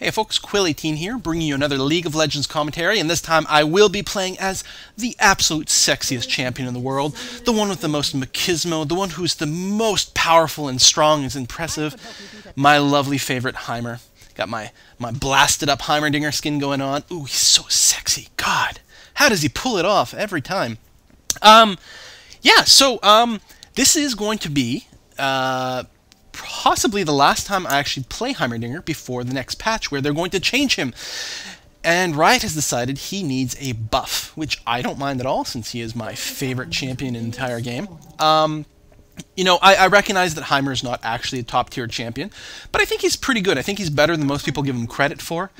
Hey folks, Quill18 here, bringing you another League of Legends commentary, and this time I will be playing as the absolute sexiest champion in the world, the one with the most machismo, the one who's the most powerful and strong and impressive, my lovely favorite Heimer. Got my blasted up Heimerdinger skin going on. Ooh, he's so sexy. God, how does he pull it off every time? This is going to be, possibly the last time I actually play Heimerdinger before the next patch where they're going to change him. And Riot has decided he needs a buff, which I don't mind at all since he is my favorite champion in the entire game. You know, I recognize that Heimer is not actually a top-tier champion, but I think he's pretty good. I think he's better than most people give him credit for,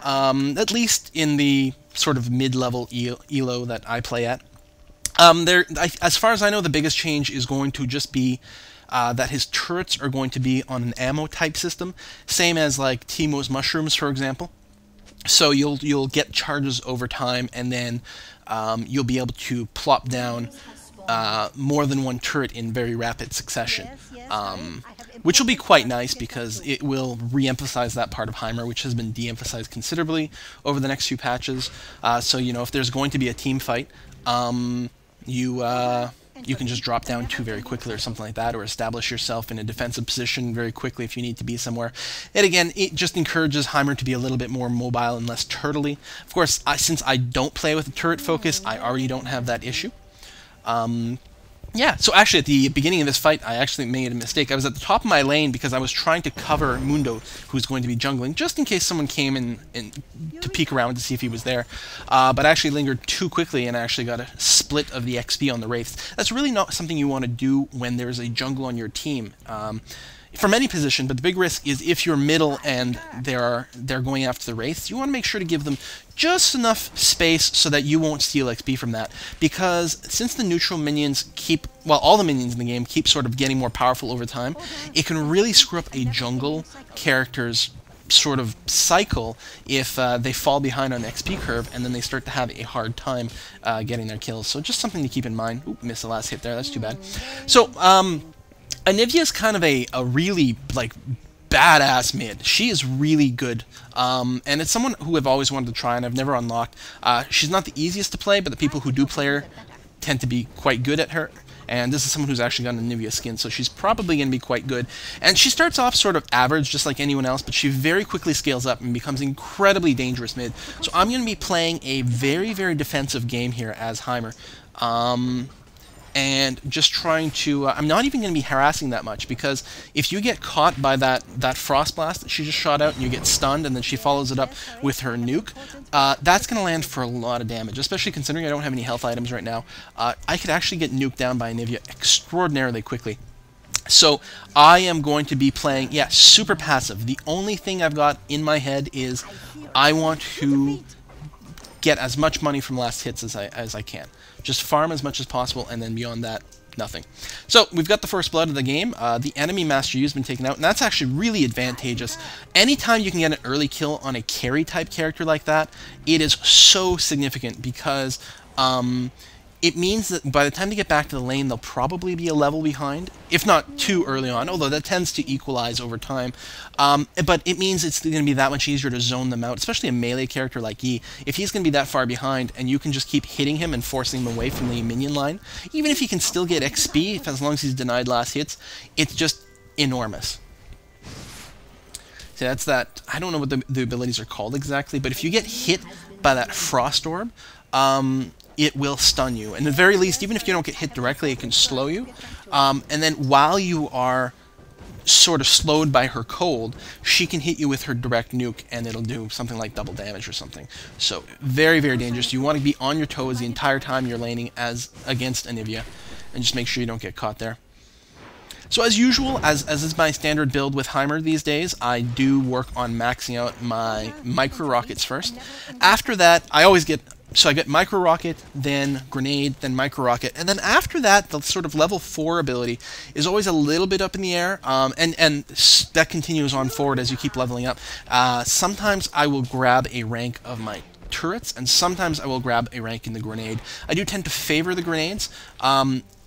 at least in the sort of mid-level elo that I play at. As far as I know, the biggest change is going to just be that his turrets are going to be on an ammo type system, same as like Teemo's mushrooms, for example. So you'll get charges over time, and then you'll be able to plop down more than one turret in very rapid succession, which will be quite nice because it will re-emphasize that part of Heimer, which has been de-emphasized considerably over the next few patches. So you know, if there's going to be a team fight, you can just drop down two very quickly or something like that, or establish yourself in a defensive position very quickly if you need to be somewhere. And again, it just encourages Heimer to be a little bit more mobile and less turtley. Of course, since I don't play with a turret focus, I already don't have that issue. Yeah, so actually at the beginning of this fight, I actually made a mistake. I was at the top of my lane because I was trying to cover Mundo, who's going to be jungling, just in case someone came in to peek around to see if he was there. But I actually lingered too quickly and I actually got a split of the XP on the Wraiths. That's really not something you want to do when there's a jungle on your team. From any position, but the big risk is if you're middle and they're going after the Wraiths, you want to make sure to give them just enough space so that you won't steal XP from that. Because since the neutral minions keep, well, all the minions in the game keep sort of getting more powerful over time, it can really screw up a jungle character's sort of cycle if they fall behind on the XP curve and then they start to have a hard time getting their kills. So just something to keep in mind. Oop, missed the last hit there, that's too bad. So, Anivia is kind of a really, like, badass mid. She is really good, and it's someone who I've always wanted to try and I've never unlocked. She's not the easiest to play, but the people who do play her tend to be quite good at her, and this is someone who's actually got an Anivia skin, so she's probably going to be quite good. And she starts off sort of average, just like anyone else, but she very quickly scales up and becomes incredibly dangerous mid. So I'm going to be playing a very, very defensive game here as Heimer. And just trying to, I'm not even going to be harassing that much, because if you get caught by that Frost Blast that she just shot out and you get stunned and then she follows it up with her nuke, that's going to land for a lot of damage, especially considering I don't have any health items right now. I could actually get nuked down by Anivia extraordinarily quickly. So I am going to be playing, yeah, super passive. The only thing I've got in my head is I want to get as much money from last hits as I can. Just farm as much as possible, and then beyond that, nothing. So we've got the first blood of the game. The enemy Master Yi has been taken out, and that's actually really advantageous. Anytime you can get an early kill on a carry type character like that, it is so significant, because it means that by the time they get back to the lane, they'll probably be a level behind, if not too early on, although that tends to equalize over time. But it means it's going to be that much easier to zone them out, especially a melee character like Yi. If he's going to be that far behind, and you can just keep hitting him and forcing him away from the minion line, even if he can still get XP, as long as he's denied last hits, it's just enormous. So that's that. I don't know what the abilities are called exactly, but if you get hit by that Frost Orb, it will stun you. And at the very least, even if you don't get hit directly, it can slow you. And then while you are sort of slowed by her cold, she can hit you with her direct nuke, and it'll do something like double damage or something. So very, very dangerous. You want to be on your toes the entire time you're laning as against Anivia, and just make sure you don't get caught there. So as usual, as is my standard build with Heimer these days, I do work on maxing out my micro rockets first. After that, I always get, so I get micro rocket, then grenade, then micro rocket, and then after that, the sort of level 4 ability is always a little bit up in the air, and that continues on forward as you keep leveling up. Sometimes I will grab a rank of my turrets, and sometimes I will grab a rank in the grenade. I do tend to favor the grenades.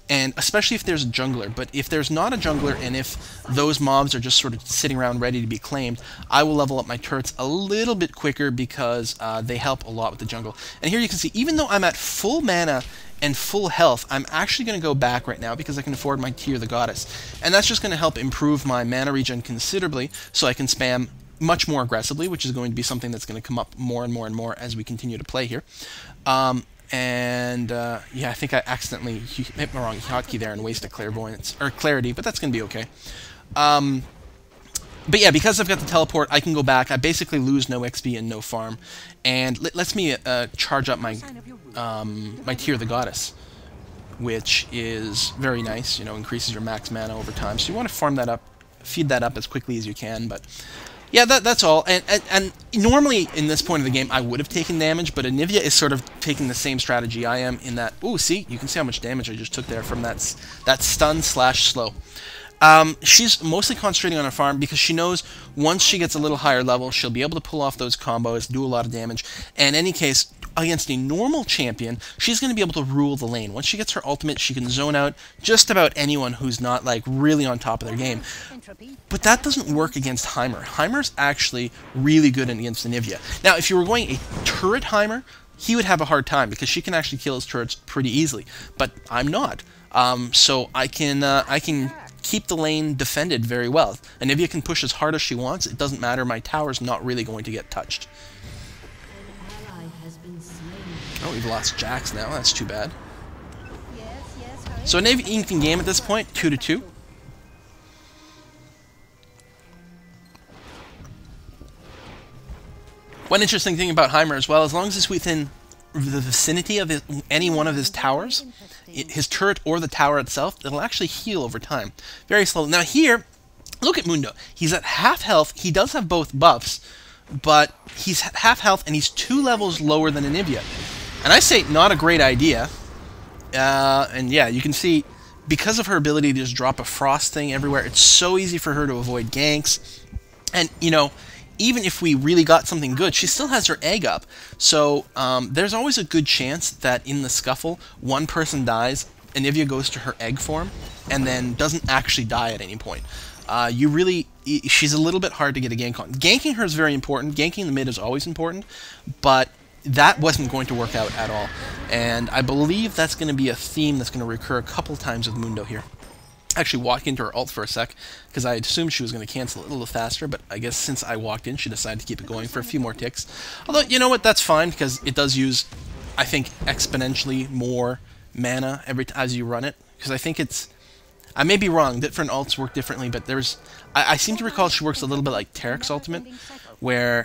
and especially if there's a jungler. But if there's not a jungler, and if those mobs are just sort of sitting around ready to be claimed, I will level up my turrets a little bit quicker because they help a lot with the jungle. And here you can see, even though I'm at full mana and full health, I'm actually going to go back right now because I can afford my Tear the Goddess. And that's just going to help improve my mana regen considerably, so I can spam much more aggressively, which is going to be something that's going to come up more and more and more as we continue to play here. Yeah, I think I accidentally hit my wrong hotkey there and wasted clairvoyance or clarity, but that's gonna be okay. But yeah, because I've got the teleport, I can go back. I basically lose no XP and no farm, and lets me charge up my my Tear the Goddess, which is very nice. You know, increases your max mana over time. So you want to farm that up, feed that up as quickly as you can, but. Yeah, that's all. And normally, in this point of the game, I would have taken damage, but Anivia is sort of taking the same strategy I am in that... Ooh, see? You can see how much damage I just took there from that stun / slow. She's mostly concentrating on her farm because she knows once she gets a little higher level, she'll be able to pull off those combos, do a lot of damage. And in any case, against a normal champion, she's going to be able to rule the lane. Once she gets her ultimate, she can zone out just about anyone who's not, like, really on top of their game. But that doesn't work against Heimer. Heimer's actually really good against Anivia. Now, if you were going a turret Heimer, he would have a hard time because she can actually kill his turrets pretty easily. But I'm not. So I can keep the lane defended very well. Anivia can push as hard as she wants. It doesn't matter. My tower's not really going to get touched. Oh, we've lost Jax now. That's too bad. So an even game at this point, 2-2. One interesting thing about Heimer as well, as long as it's within the vicinity of any one of his towers, his turret or the tower itself, it'll actually heal over time. Very slowly. Now here, look at Mundo. He's at half health. He does have both buffs, but he's half health and he's 2 levels lower than Anivia. And I say not a great idea. And yeah, you can see, because of her ability to just drop a frost thing everywhere, it's so easy for her to avoid ganks. And, you know, even if we really got something good, she still has her egg up. So there's always a good chance that in the scuffle, one person dies, Anivia goes to her egg form, and then doesn't actually die at any point. She's a little bit hard to get a gank on. Ganking her is very important. Ganking the mid is always important, but that wasn't going to work out at all. And I believe that's going to be a theme that's going to recur a couple times with Mundo here. Actually walked into her ult for a sec, because I assumed she was going to cancel it a little faster, but I guess since I walked in, she decided to keep it going for a few more ticks. Although, you know what, that's fine, because it does use, I think, exponentially more mana as you run it, because I think it's... I may be wrong, different ults work differently, but there's... I seem to recall she works a little bit like Tarek's ultimate,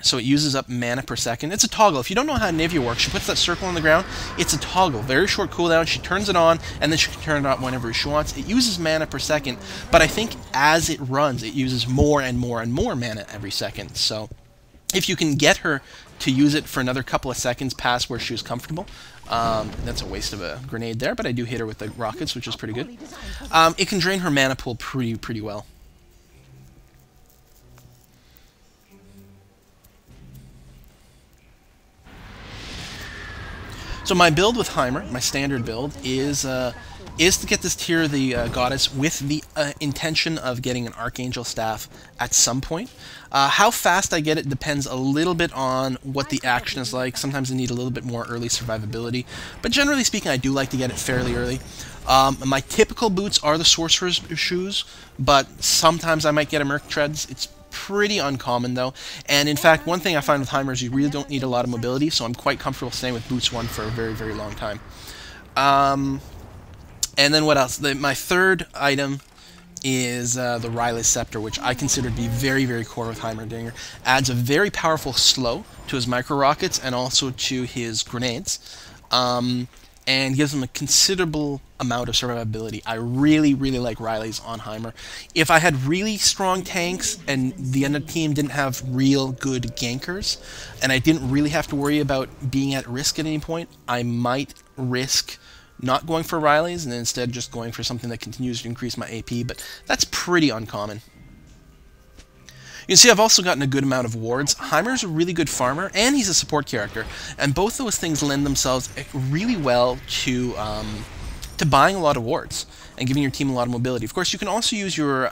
so it uses up mana per second. It's a toggle. If you don't know how Anivia works, she puts that circle on the ground, it's a toggle. Very short cooldown, she turns it on, and then she can turn it on whenever she wants. It uses mana per second, but I think as it runs, it uses more and more and more mana every second. So if you can get her to use it for another couple of seconds past where she was comfortable, that's a waste of a grenade there, but I do hit her with the rockets, which is pretty good. It can drain her mana pool pretty well. So my build with Heimer, my standard build, is to get this Tear the Goddess with the intention of getting an Archangel Staff at some point. How fast I get it depends a little bit on what the action is like. Sometimes I need a little bit more early survivability, but generally speaking, I do like to get it fairly early. My typical boots are the Sorcerer's Shoes, but sometimes I might get a Merc Treads. It's pretty uncommon though, and in fact one thing I find with Heimer is you really don't need a lot of mobility, so I'm quite comfortable staying with Boots 1 for a very long time. And then what else? My third item is the Riley's Scepter, which I consider to be very core with Heimerdinger. Adds a very powerful slow to his micro rockets and also to his grenades, and gives him a considerable amount of survivability. I really like Riley's on Heimer. If I had really strong tanks and the other team didn't have real good gankers, and I didn't really have to worry about being at risk at any point, I might risk not going for Riley's and instead just going for something that continues to increase my AP, but that's pretty uncommon. You can see I've also gotten a good amount of wards. Heimer's a really good farmer, and he's a support character, and both those things lend themselves really well to to buying a lot of wards and giving your team a lot of mobility. Of course, you can also use your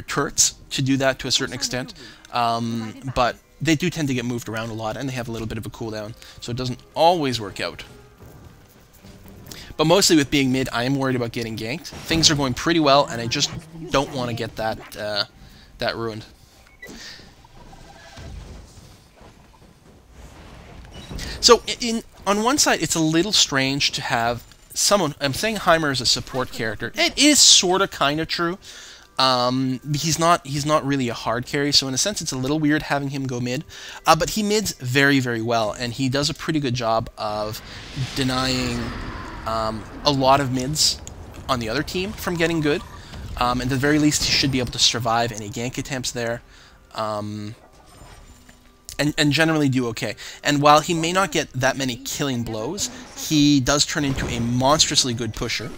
turrets to do that to a certain extent, but they do tend to get moved around a lot, and they have a little bit of a cooldown, so it doesn't always work out. But mostly with being mid, I am worried about getting ganked. Things are going pretty well, and I just don't want to get that ruined. So on one side, it's a little strange to have someone. I'm saying Heimer is a support character. It is sort of kind of true. He's not really a hard carry, so in a sense, it's a little weird having him go mid. But he mids very, very well, and he does a pretty good job of denying a lot of mids on the other team from getting good. At the very least, he should be able to survive any gank attempts there. And generally do okay. And while he may not get that many killing blows, he does turn into a monstrously good pusher.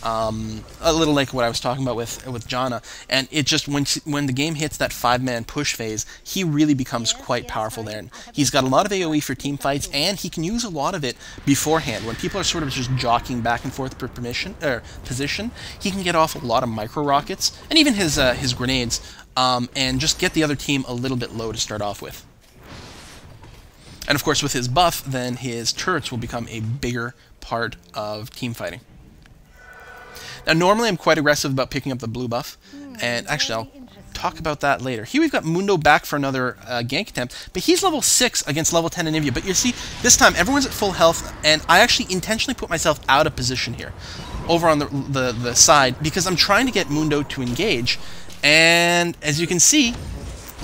A little like what I was talking about with Janna. And it just, when the game hits that 5-man push phase, he really becomes quite powerful there. And he's got a lot of AoE for team fights, and he can use a lot of it beforehand. When people are sort of just jockeying back and forth per position, he can get off a lot of micro rockets, and even his grenades, and just get the other team a little bit low to start off with. And of course, with his buff, then his turrets will become a bigger part of team fighting. Now, normally I'm quite aggressive about picking up the blue buff, and actually I'll talk about that later. Here we've got Mundo back for another gank attempt, but he's level 6 against level 10 Anivia. But you see, this time everyone's at full health, and I actually intentionally put myself out of position here, over on the side, because I'm trying to get Mundo to engage, and as you can see,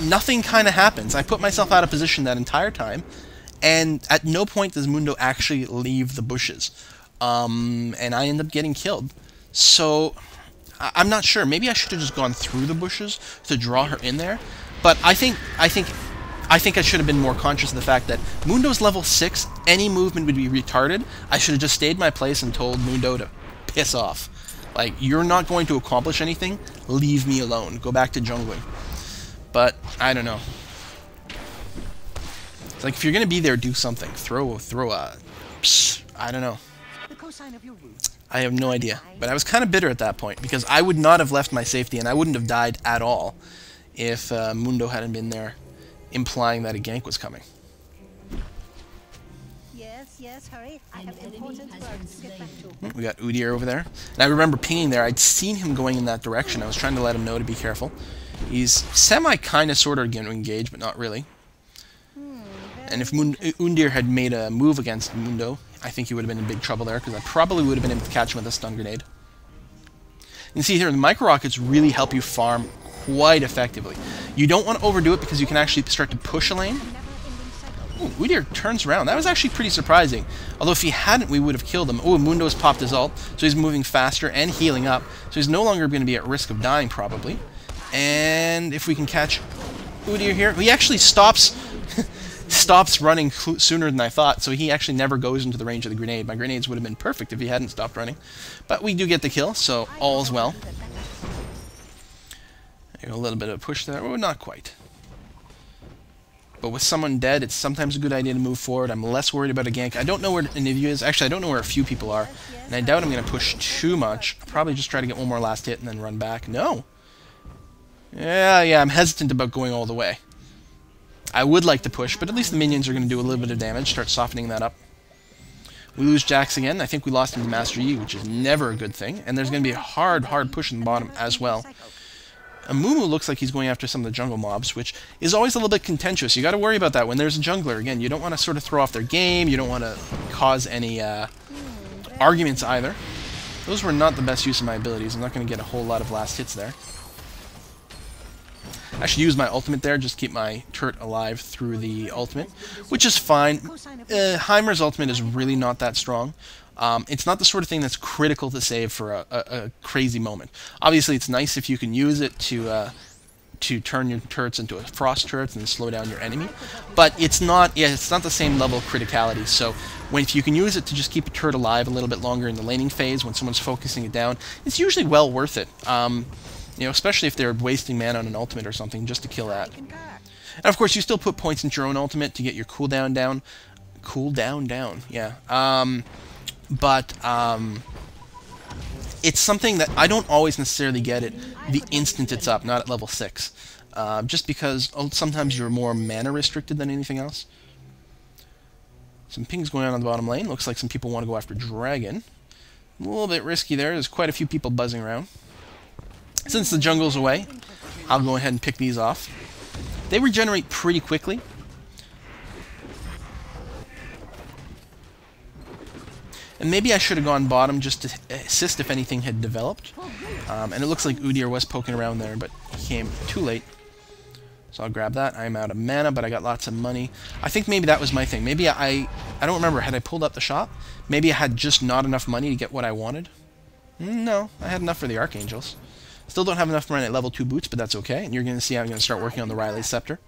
nothing kind of happens. I put myself out of position that entire time, and at no point does Mundo actually leave the bushes, and I end up getting killed. So I'm not sure. Maybe I should have just gone through the bushes to draw her in there. But I think I should have been more conscious of the fact that Mundo's level 6. Any movement would be retarded. I should have just stayed my place and told Mundo to piss off. Like, you're not going to accomplish anything. Leave me alone. Go back to jungling. But I don't know. It's like, if you're gonna be there, do something. Throw a. I don't know. I have no idea. But I was kind of bitter at that point, because I would not have left my safety, and I wouldn't have died at all if Mundo hadn't been there, implying that a gank was coming. Yes, hurry. I have important work to get back to. We got Udyr over there. And I remember pinging there. I'd seen him going in that direction. I was trying to let him know to be careful. He's kind of, sort of going to engage, but not really. And if Udyr had made a move against Mundo, I think he would have been in big trouble there, because I probably would have been able to catch him with a stun grenade. You see here, the micro rockets really help you farm quite effectively. You don't want to overdo it, because you can actually start to push a lane. Ooh, Udyr turns around. That was actually pretty surprising. Although if he hadn't, we would have killed him. Oh, Mundo's popped his ult, so he's moving faster and healing up. So he's no longer going to be at risk of dying, probably. And if we can catch Udyr here, he actually stops running sooner than I thought, so he actually never goes into the range of the grenade. My grenades would have been perfect if he hadn't stopped running. But we do get the kill, so all's well. A little bit of a push there. Oh, not quite. But with someone dead, it's sometimes a good idea to move forward. I'm less worried about a gank. I don't know where Anivia is. Actually, I don't know where a few people are. And I doubt I'm going to push too much. I'll probably just try to get one more last hit and then run back. No! Yeah, I'm hesitant about going all the way. I would like to push, but at least the minions are going to do a little bit of damage, start softening that up. We lose Jax again. I think we lost him to Master Yi, which is never a good thing. And there's going to be a hard push in the bottom as well. Amumu looks like he's going after some of the jungle mobs, which is always a little bit contentious. You got to worry about that when there's a jungler. Again, you don't want to sort of throw off their game. You don't want to cause any arguments either. Those were not the best use of my abilities. I'm not going to get a whole lot of last hits there. I should use my ultimate there, just keep my turret alive through the ultimate, which is fine. Heimer's ultimate is really not that strong. It's not the sort of thing that's critical to save for a crazy moment. Obviously, it's nice if you can use it to turn your turrets into a frost turret and slow down your enemy, but it's not the same level of criticality. So if you can use it to just keep a turret alive a little bit longer in the laning phase when someone's focusing it down, it's usually well worth it. You know, especially if they're wasting mana on an ultimate or something, just to kill that. And of course, you still put points into your own ultimate to get your cooldown down. Cooldown down, yeah. it's something that I don't always necessarily get it the instant it's up, not at level 6. Just because sometimes you're more mana restricted than anything else. Some pings going on the bottom lane. Looks like some people want to go after Dragon. A little bit risky there. There's quite a few people buzzing around. Since the jungle's away, I'll go ahead and pick these off. They regenerate pretty quickly. And maybe I should have gone bottom just to assist if anything had developed. And it looks like Udyr was poking around there, but he came too late. So I'll grab that. I'm out of mana, but I got lots of money. I think maybe that was my thing. Maybe I don't remember. Had I pulled up the shop? Maybe I had just not enough money to get what I wanted. No, I had enough for the Archangels. Still don't have enough money at level 2 boots, but that's okay. And you're going to see I'm going to start working on the Riley's Scepter.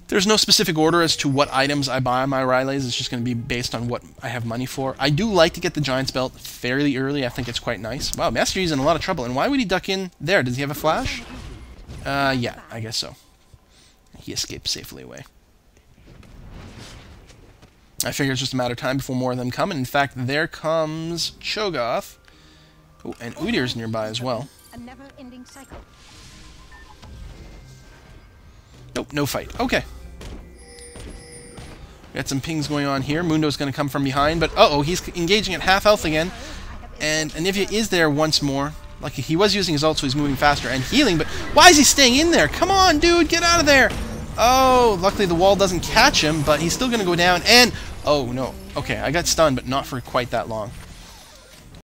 There's no specific order as to what items I buy on my Rileys. It's just going to be based on what I have money for. I do like to get the Giant's Belt fairly early. I think it's quite nice. Wow, Master Yi's in a lot of trouble. And why would he duck in there? Does he have a flash? Yeah, I guess so. He escaped safely away. I figure it's just a matter of time before more of them come. And in fact, there comes Cho'Gath. Oh, and Udyr's nearby as well. A never-ending cycle. Nope, no fight. Okay. Got some pings going on here. Mundo's going to come from behind, but uh-oh, he's engaging at half health again. And Anivia is there once more. Like, he was using his ult, so he's moving faster and healing, but why is he staying in there? Come on, dude, get out of there! Oh, luckily the wall doesn't catch him, but he's still going to go down, and... Oh, no. Okay, I got stunned, but not for quite that long.